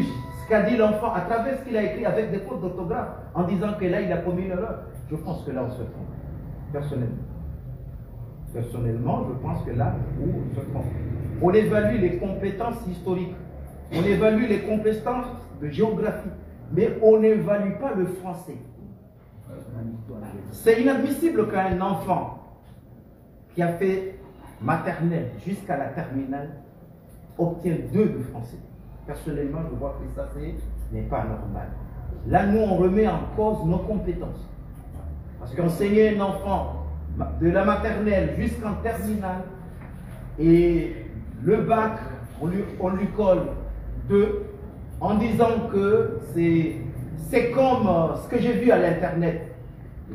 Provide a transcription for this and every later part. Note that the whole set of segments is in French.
Ce qu'a dit l'enfant à travers ce qu'il a écrit avec des fautes d'orthographe en disant que là il a commis une erreur. Je pense que là on se trompe. Personnellement. Personnellement, je pense que là on se trompe. On évalue les compétences historiques. On évalue les compétences de géographie. Mais on n'évalue pas le français. C'est inadmissible qu'un enfant qui a fait maternelle jusqu'à la terminale obtienne 2 de français. Personnellement, je vois que ça, ce n'est pas normal. Là, nous, on remet en cause nos compétences. Parce qu'enseigner un enfant de la maternelle jusqu'en terminale et le bac, on lui colle 2 en disant que c'est comme ce que j'ai vu à l'internet.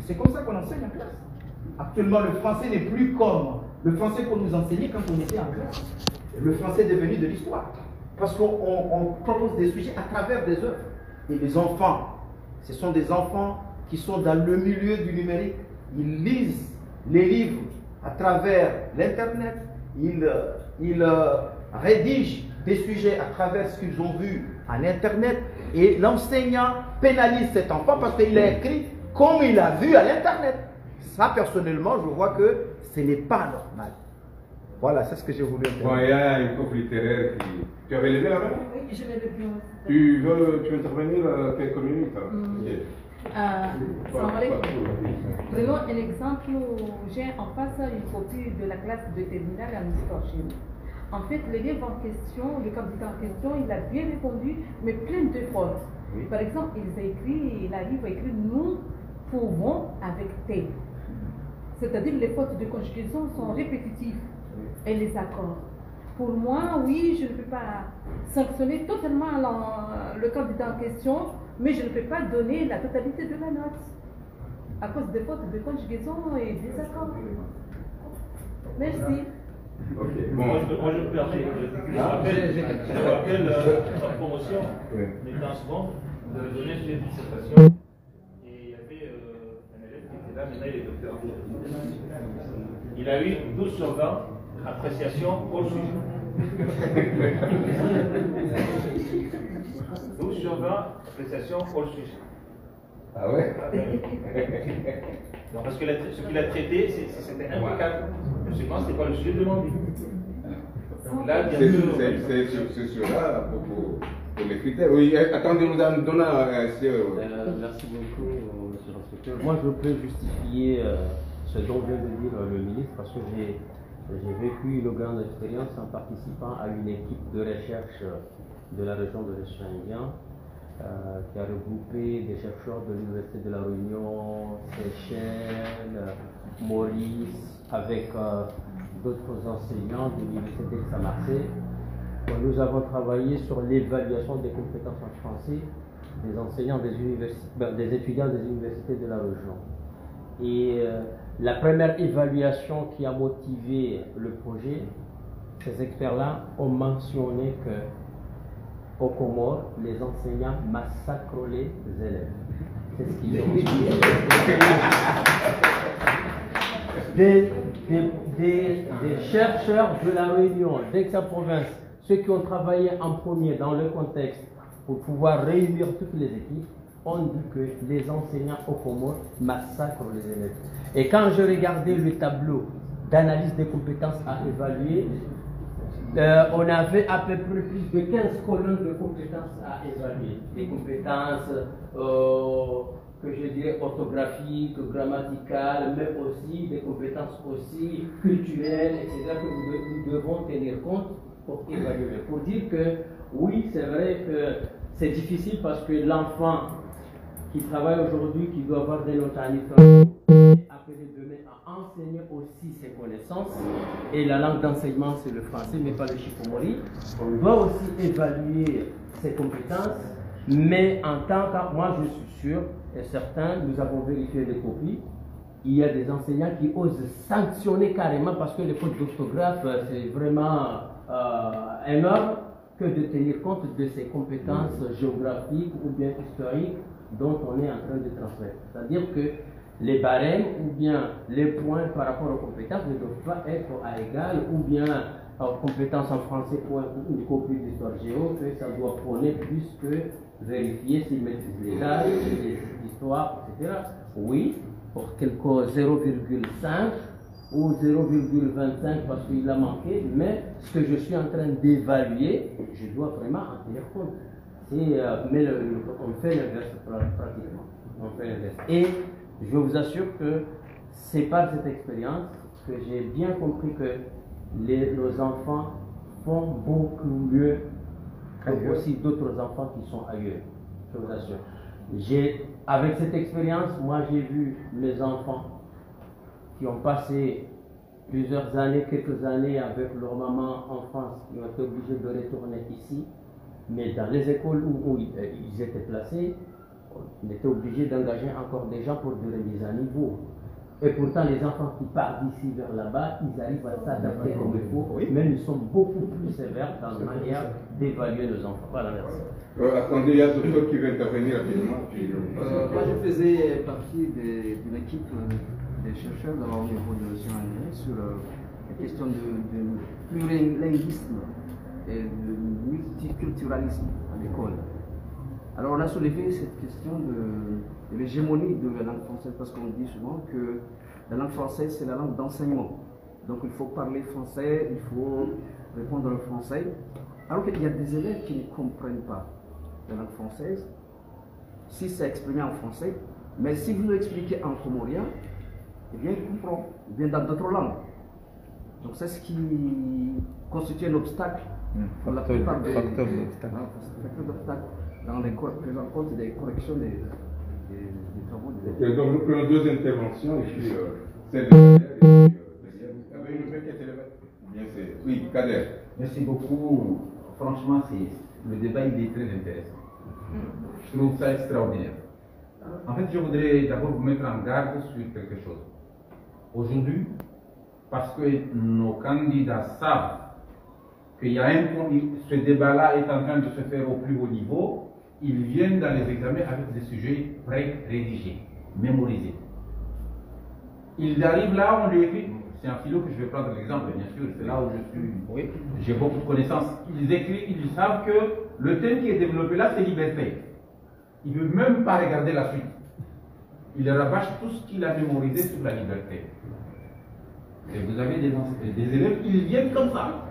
C'est comme ça qu'on enseigne en classe. Actuellement, le français n'est plus comme le français qu'on nous enseignait quand on était en classe. Le français est devenu de l'histoire. Parce qu'on propose des sujets à travers des œuvres. Et les enfants, ce sont des enfants qui sont dans le milieu du numérique. Ils lisent les livres à travers l'Internet. Ils rédigent des sujets à travers ce qu'ils ont vu en Internet. Et l'enseignant pénalise cet enfant parce qu'il a écrit comme il a vu à l'Internet. Ça, personnellement, je vois que ce n'est pas normal. Voilà, c'est ce que j'ai voulu dire. Bon, il y a une coupe littéraire qui... Tu avais levé la main? Oui, je l'ai levé. Tu veux intervenir quelques minutes? Prenons un exemple où j'ai en face une copie de la classe de terminale en histoire chez nous. En fait, l'élève en question, le candidat en question, il a bien répondu, mais plein de fautes. Oui. Par exemple, il arrive à écrire nous pouvons avec T. C'est-à-dire les fautes de conjugaison sont répétitives et les accords. Pour moi, oui, je ne peux pas sanctionner totalement le candidat en question, mais je ne peux pas donner la totalité de la note à cause des fautes de conjugaison et des accords. Merci. Okay. Bon. Moi, je me permets, je rappelle la promotion, mais dans ce monde, vous avez donné une dissertation et il y avait un élève qui était là, maintenant il est docteur. Il a eu 12 sur 20 appréciation au sujet. 12 sur 20 appréciation au sujet. Ah ouais? Donc, parce que ce qu'il a traité, c'était impeccable. Je pense que ce n'est pas le sujet demandé. C'est cela pour les critères. Oui, attendez, nous allons donner merci beaucoup, monsieur l'inspecteur. Moi, je peux justifier ce dont vient de dire le ministre parce que j'ai vécu une grande expérience en participant à une équipe de recherche de la région de l'Océan Indien. Qui a regroupé des chercheurs de l'Université de la Réunion, Seychelles, Maurice, avec d'autres enseignants de l'Université d'Aix-en-Marseille. Nous avons travaillé sur l'évaluation des compétences en français des enseignants des étudiants des universités de la région. Et la première évaluation qui a motivé le projet, ces experts-là ont mentionné que aux Comores, les enseignants massacrent les élèves. C'est ce qu'ils ont dit. Des chercheurs de la Réunion, d'Aix-en-Provence, ceux qui ont travaillé en premier dans le contexte pour pouvoir réunir toutes les équipes, ont dit que les enseignants aux Comores massacrent les élèves. Et quand je regardais le tableau d'analyse des compétences à évaluer, on avait à peu près plus de 15 colonnes de compétences à évaluer. Des compétences que je dirais orthographiques, grammaticales, mais aussi des compétences aussi culturelles, etc. que nous devons tenir compte pour évaluer. Pour dire que oui, c'est vrai que c'est difficile parce que l'enfant qui travaille aujourd'hui, qui doit avoir des notes en français, est appelé demain à enseigner aussi ses connaissances. Et la langue d'enseignement, c'est le français, mais pas le shikomori. On doit aussi évaluer ses compétences, mais en tant que, moi je suis sûr, et certain, nous avons vérifié les copies, il y a des enseignants qui osent sanctionner carrément parce que les fautes d'orthographe, c'est vraiment énorme que de tenir compte de ces compétences géographiques ou bien historiques dont on est en train de transmettre. C'est-à-dire que les barèmes ou bien les points par rapport aux compétences ne doivent pas être à égal, ou bien compétences en français pour une copie d'histoire géo, que ça doit prôner plus que vérifier s'ils maîtrisent les dates, l'histoire, etc. Oui, pour quelques 0,5 ou 0,25 parce qu'il a manqué, mais ce que je suis en train d'évaluer, je dois vraiment en tenir compte. Mais on fait l'inverse pratiquement. On fait l'inverse. Et je vous assure que c'est par cette expérience que j'ai bien compris que nos enfants font beaucoup mieux que aussi d'autres enfants qui sont ailleurs. Je vous assure. Avec cette expérience, moi j'ai vu mes enfants qui ont passé plusieurs années, quelques années avec leur maman en France, qui ont été obligés de retourner ici. Mais dans les écoles où ils étaient placés, on était obligé d'engager encore des gens pour des remises à niveau. Et pourtant, les enfants qui partent d'ici vers là-bas, ils arrivent à s'adapter comme il faut, mais ils sont beaucoup plus sévères dans la manière d'évaluer nos enfants. Voilà, merci. Attendez, il y a d'autres qui veulent intervenir rapidement. Moi, je faisais partie d'une équipe des chercheurs au niveau de Sciences sur la question de plurilinguisme et de multiculturalisme à l'école. Alors on a soulevé cette question de l'hégémonie de la langue française, parce qu'on dit souvent que la langue française c'est la langue d'enseignement. Donc il faut parler français, il faut répondre en français. Alors qu'il y a des élèves qui ne comprennent pas la langue française, si c'est exprimé en français, mais si vous l'expliquez en comorien, eh bien il comprend, ou bien dans d'autres langues. Donc c'est ce qui constitue un obstacle pour la plupart des facteurs d'obstacle dans les prises en compte des corrections des travaux. Ok, donc nous prenons deux interventions, et puis celle de Kader, oui, Kader. Merci beaucoup. Franchement, le débat il est très intéressant. Je trouve ça extraordinaire. En fait, je voudrais d'abord vous mettre en garde sur quelque chose. Aujourd'hui, parce que nos candidats savent qu'il y a ce débat-là est en train de se faire au plus haut niveau, ils viennent dans les examens avec des sujets pré-rédigés, mémorisés. Ils arrivent là, on lui écrit, c'est un philo que je vais prendre l'exemple, bien sûr, c'est là où je suis, oui, j'ai beaucoup de connaissances. Ils écrivent, ils savent que le thème qui est développé là, c'est liberté. Ils ne veulent même pas regarder la suite. Ils rabâchent tout ce qu'il a mémorisé sur la liberté. Et vous avez des élèves qui viennent comme ça.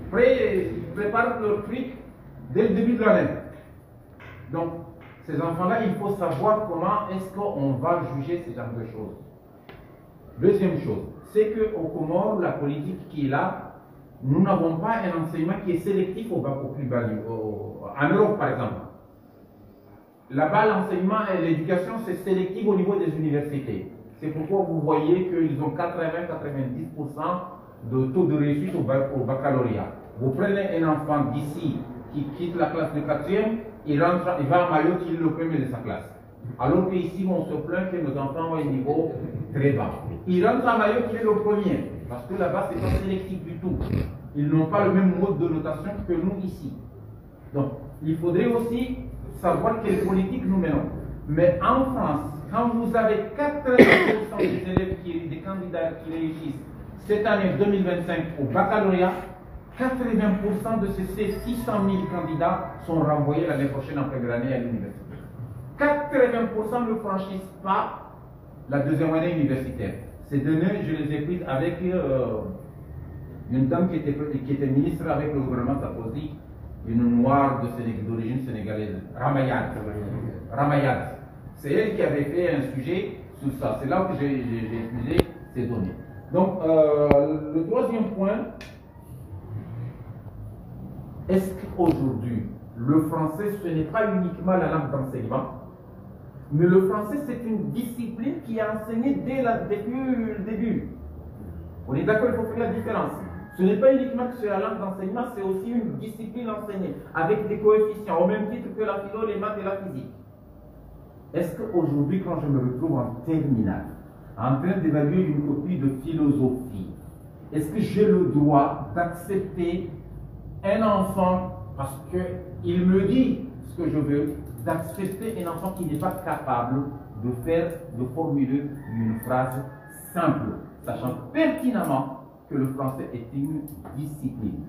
Après, ils préparent leur truc dès le début de l'année. Donc, ces enfants-là, il faut savoir comment est-ce qu'on va juger ce genre de choses. Deuxième chose, c'est qu'au Comores, la politique qui est là, nous n'avons pas un enseignement qui est sélectif au plus bas niveau. En Europe, par exemple. Là-bas, l'enseignement et l'éducation, c'est sélectif au niveau des universités. C'est pourquoi vous voyez qu'ils ont 80-90% de taux de réussite au baccalauréat. Vous prenez un enfant d'ici qui quitte la classe de 4e, il va à Mayotte, il est le premier de sa classe. Alors qu'ici, on se plaint que nos enfants ont un niveau très bas. Il rentre à Mayotte, il est le premier, parce que là-bas, ce n'est pas sélectif du tout. Ils n'ont pas le même mode de notation que nous ici. Donc, il faudrait aussi savoir quelle politique nous menons. Mais en France, quand vous avez 80% des élèves, des candidats qui réussissent cette année 2025 au baccalauréat, 80% de ces 600 000 candidats sont renvoyés l'année prochaine en première année à l'université. 80% ne franchissent pas la deuxième année universitaire. Ces données, je les ai prises avec une dame qui était ministre avec le gouvernement Sarkozy, une noire d'origine sénégalaise, Ramayad. C'est elle qui avait fait un sujet sur ça. C'est là que j'ai étudié ces données. Donc, le troisième point, est-ce qu'aujourd'hui, le français, ce n'est pas uniquement la langue d'enseignement, mais le français, c'est une discipline qui est enseignée depuis le début. On est d'accord, il faut faire la différence. Ce n'est pas uniquement que c'est la langue d'enseignement, c'est aussi une discipline enseignée, avec des coefficients, au même titre que la philo, les maths et la physique. Est-ce qu'aujourd'hui, quand je me retrouve en terminale, en train d'évaluer une copie de philosophie, est-ce que j'ai le droit d'accepter un enfant, parce qu'il me dit ce que je veux, d'accepter un enfant qui n'est pas capable de formuler une phrase simple, sachant pertinemment que le français est une discipline.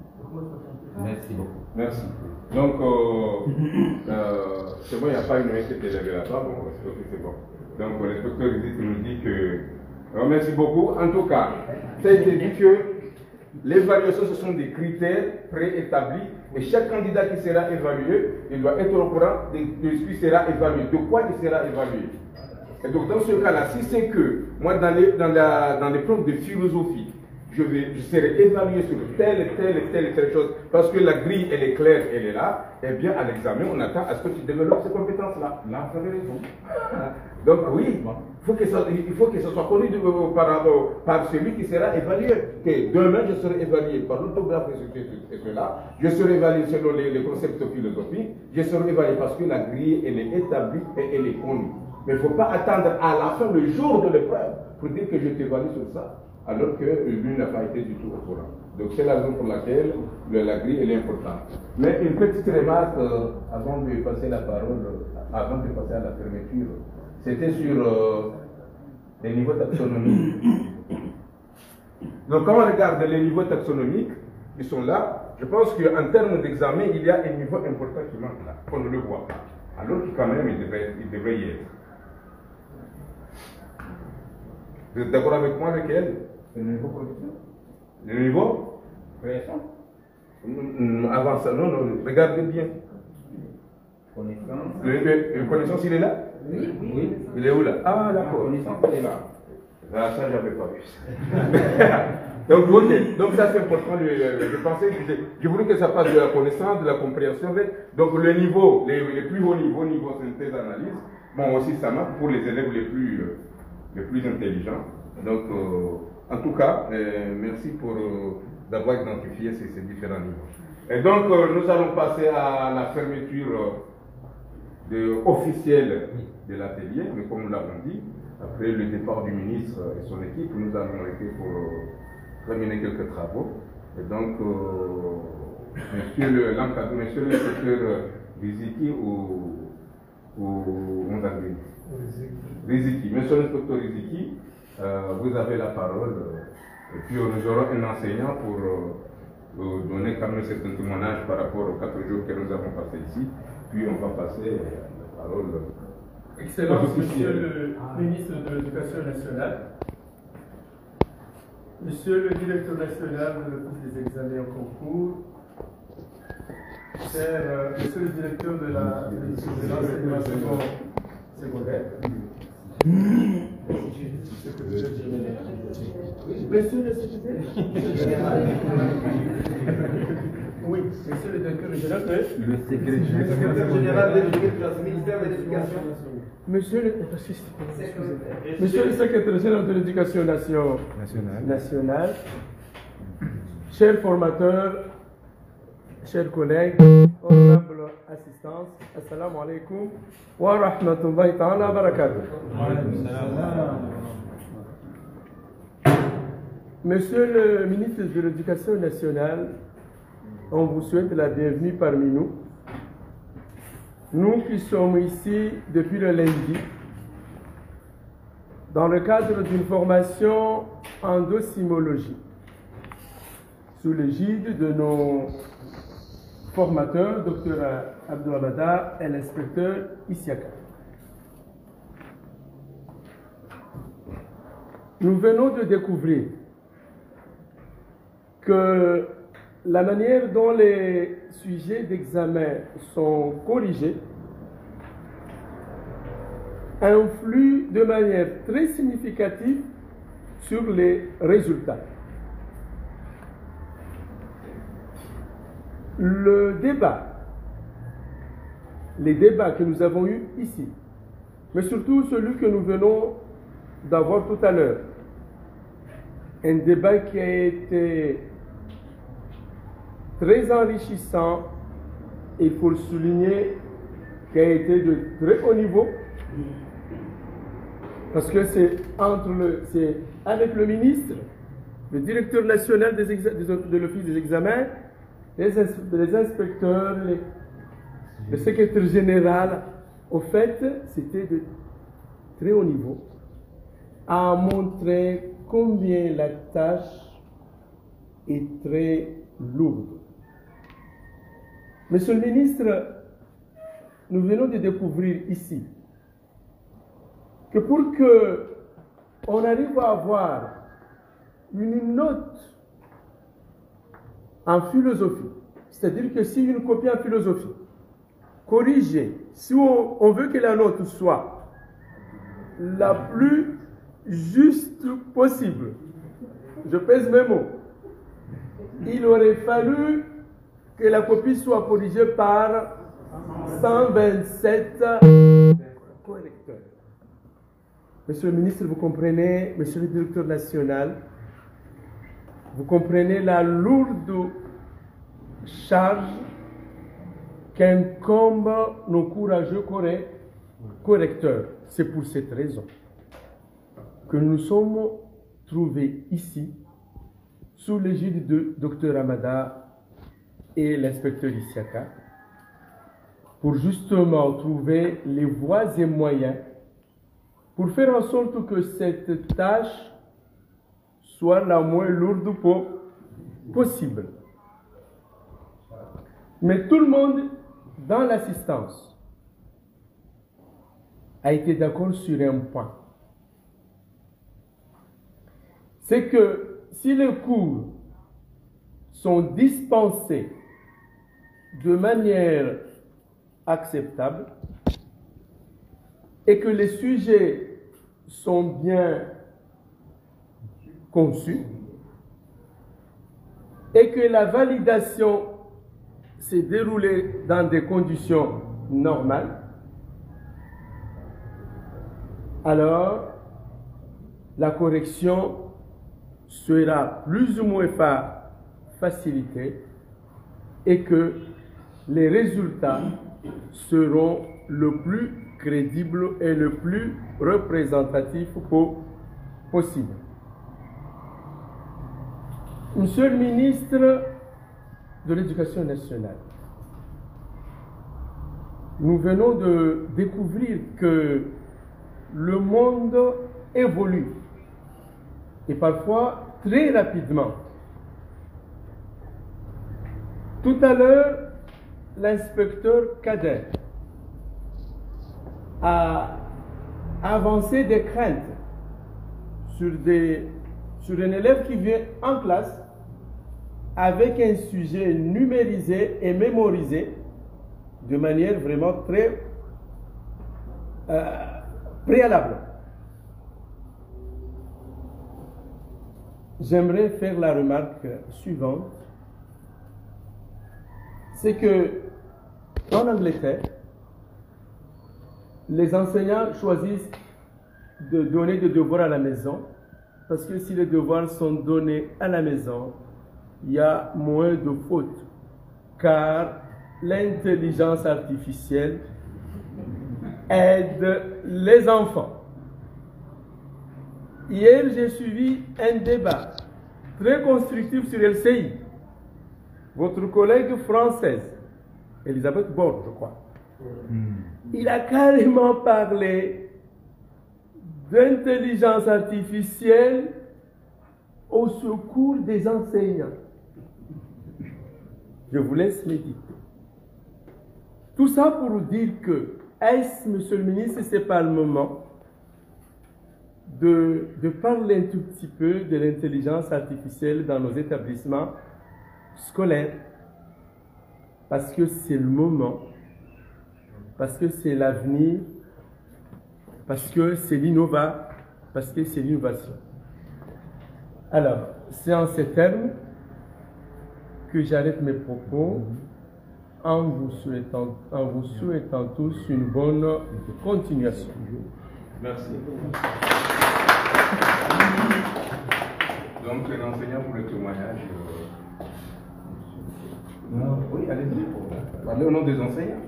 Merci beaucoup. Merci. Donc, c'est bon, il n'y a pas une main qui est élevée là-bas. Bon, c'est bon. Donc, l'inspecteur nous dit que. Merci beaucoup. En tout cas, ça a été dit que l'évaluation, ce sont des critères préétablis et chaque candidat qui sera évalué, il doit être au courant de ce qui sera évalué, de quoi il sera évalué. Et donc, dans ce cas-là, si c'est que moi, dans les preuves de philosophie, je serai évalué sur telle chose, parce que la grille, elle est claire, elle est là, et bien à l'examen, on attend à ce que tu développes ces compétences-là. Là, vous avez raison. Donc oui, il faut que ce soit connu par celui qui sera évalué. Que demain, je serai évalué par l'orthographe et cela, je serai évalué selon les concepts philosophiques, je serai évalué parce que la grille, elle est établie et elle est connue. Mais il ne faut pas attendre à la fin, le jour de l'épreuve, pour dire que je t'évalue sur ça, alors que lui n'a pas été du tout au courant. Donc c'est la raison pour laquelle la grille elle est importante. Mais une petite remarque avant de passer la parole, avant de passer à la fermeture, c'était sur les niveaux taxonomiques. Donc quand on regarde les niveaux taxonomiques, ils sont là, je pense qu'en termes d'examen, il y a un niveau important qui manque là, qu'on ne le voit pas. Alors que quand même, il devrait y être. Vous êtes d'accord avec moi lequel? Le niveau production? Le niveau création? Avant ça, non, regardez bien. Connaissance. Le connaissance, il est là? Oui. Il est où là? Ah, d'accord. Connaissance, il est là. Ah, ça, j'avais pas vu ça. Donc, ok. Donc, ça, c'est important. Je pensais que je voulais que ça passe de la connaissance, de la compréhension. Donc, le niveau, les plus hauts niveaux, niveau synthèse, analyse, bon, aussi, ça marche pour les élèves les plus intelligents. Donc, en tout cas, merci d'avoir identifié ces différents niveaux. Et donc, nous allons passer à la fermeture officielle de l'atelier, mais comme nous l'avons dit, après le départ du ministre et son équipe, nous allons arrêter pour terminer quelques travaux. Et donc, monsieur le secrétaire Riziki ou Riziki, monsieur le secrétaire Riziki, vous avez la parole. Et puis nous aurons un enseignant pour donner quand même cet témoignage par rapport aux 4 jours que nous avons passés ici. Puis on va passer la parole. Excellence, Monsieur le ministre de l'Éducation nationale, Monsieur le directeur national de l'Office des examens en concours, Monsieur le directeur de l'enseignement secondaire, Monsieur le secrétaire oui, Monsieur le directeur général Le secrétaire général de ministère de l'Éducation. Monsieur le secrétaire général de l'Éducation nationale, chers formateurs, chers collègues, honorable assistance, assalamu alaikum wa rahmatullahi ta'ala wa barakatuh. Monsieur le ministre de l'Éducation nationale, on vous souhaite la bienvenue parmi nous. Nous qui sommes ici depuis le lundi, dans le cadre d'une formation en docimologie, sous l'égide de nos formateurs, Dr Abdouabada et l'inspecteur Issiaka. Nous venons de découvrir que la manière dont les sujets d'examen sont corrigés influe de manière très significative sur les résultats. Les débats que nous avons eus ici, mais surtout celui que nous venons d'avoir tout à l'heure, un débat qui a été très enrichissant, il faut le souligner, qui a été de très haut niveau, parce que c'est avec le ministre, le directeur national de l'Office des examens, les inspecteurs, le secrétaire général. Au fait, c'était de très haut niveau, a montré combien la tâche est très lourde. Monsieur le ministre, nous venons de découvrir ici que pour qu'on arrive à avoir une note en philosophie, c'est-à-dire que si une copie en philosophie corrigée, si on veut que la note soit la plus juste possible, je pèse mes mots, il aurait fallu que la copie soit corrigée par 127 correcteurs. Monsieur le ministre, vous comprenez, monsieur le directeur national, vous comprenez la lourde charge qu'incombe nos courageux correcteurs. C'est pour cette raison que nous sommes trouvés ici, sous l'égide de Dr Amada et l'inspecteur Isiaka, pour justement trouver les voies et moyens pour faire en sorte que cette tâche soit la moins lourde possible. Mais tout le monde dans l'assistance a été d'accord sur un point. C'est que si les cours sont dispensés de manière acceptable et que les sujets sont bien conçus et que la validation s'est déroulée dans des conditions normales, alors la correction sera plus ou moins facilitée et que les résultats seront le plus crédibles et le plus représentatifs possible. Monsieur le ministre de l'Éducation nationale, nous venons de découvrir que le monde évolue et parfois très rapidement. Tout à l'heure, l'inspecteur Kader a avancé des craintes sur un élève qui vient en classe avec un sujet numérisé et mémorisé de manière vraiment très préalable. J'aimerais faire la remarque suivante, c'est que en Angleterre, les enseignants choisissent de donner des devoirs à la maison parce que si les devoirs sont donnés à la maison, il y a moins de fautes car l'intelligence artificielle aide les enfants. Hier, j'ai suivi un débat très constructif sur LCI. Votre collègue française, Elisabeth Borne, je crois, il a carrément parlé d'intelligence artificielle au secours des enseignants. Je vous laisse méditer. Tout ça pour vous dire que, monsieur le ministre, ce n'est pas le moment de parler un tout petit peu de l'intelligence artificielle dans nos établissements scolaires, parce que c'est le moment, parce que c'est l'avenir, parce que c'est parce que c'est l'innovation. Alors, c'est en ces termes que j'arrête mes propos en vous souhaitant tous une bonne continuation. Merci. Donc, un enseignant pour le témoignage. Oui, allez-y. Parlez au nom des enseignants.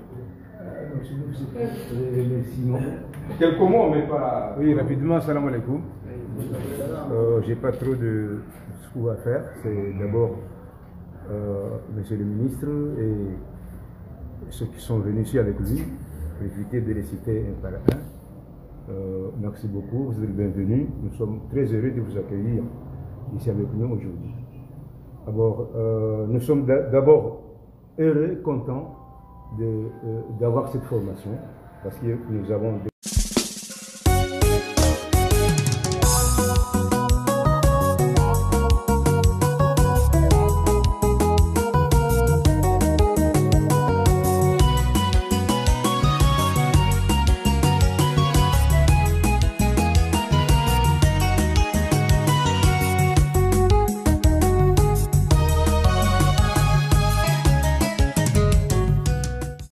Quelques mots, mais pas. Oui, rapidement, salam alaikum. J'ai pas trop de ce à faire. C'est d'abord Monsieur le ministre et ceux qui sont venus ici avec lui, pour éviter de les citer un par un. Merci beaucoup, vous êtes le bienvenu. Nous sommes très heureux de vous accueillir ici avec nous aujourd'hui. D'abord, nous sommes d'abord heureux, contents d'avoir cette formation parce que nous avons